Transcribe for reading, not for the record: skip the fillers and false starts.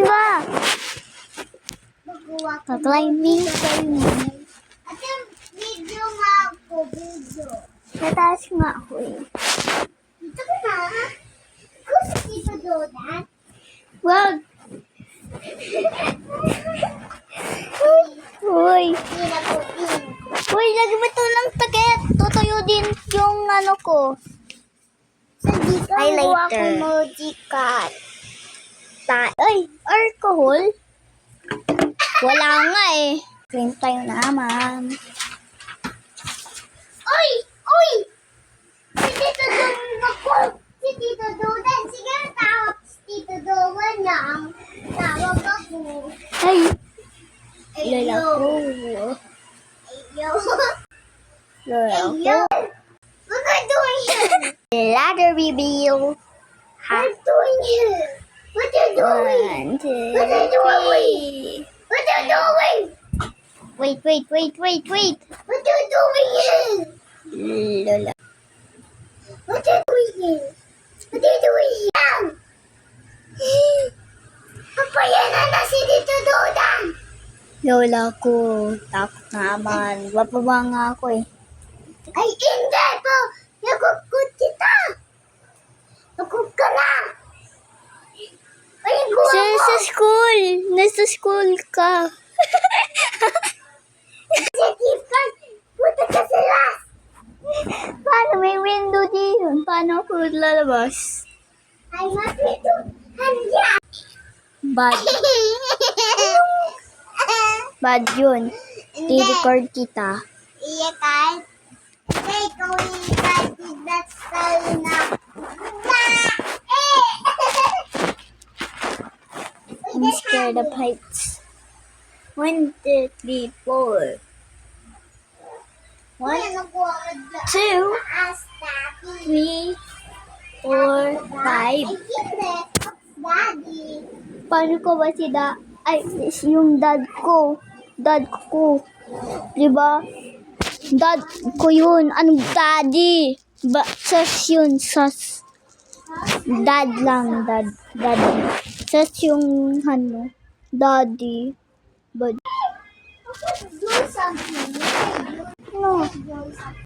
ba? Ka-climbing. Ate, video nga ako, video. Sa taas nga ako eh. Dito ka na. Ikaw sa Tito Donut. Wag! Uy! Hindi na po din. Uy, lagi ba ito ng takip? Tutuyo din yung ano ko. So, dito Highlighter. ako emoji card. Ay, alcohol? Wala nga eh. Clean tayo naman. Uy! Uy! Si Tito Donut ako. Si Tito Donut. Sige, tawag si Tito Donut lang. Tawag ako. Ay, Ayo. lala ko. Ayo. Lala ko. Ayo. What are you doing here? Ladder reveal. What are you doing here? What are you doing? 1, 2, What are you doing? 3. What are you doing? Wait. What are you doing here? Lola. What are you doing here? What are you doing here? Papayanan na si Tito Donut. Lola ko. Takot naman. Bababa nga ako eh. Ay, hindi po. Nagukot kita. Nagukot ka na. Ay, kuha mo. Sa school. Nasa school ka. Sa tipkan. Puta ka sa las. Paano may window dito? Paano ako lalabas? Ay, mapito. Handa. Bad. Bad yun. I-record kita. Iya kan? Hindi, ikaw i-record that style na. I'm scared of heights. 1, 2, 3, 4. 1, 2, 3, 4, 5. Daddy. Paano ko ba si yung dad ko. Dad ko. Diba? Dad ko yun. Anong daddy? Sas yun. Sas. Dad lang. Daddy. Sas yung ano. Daddy. But, Do something. no. Do something.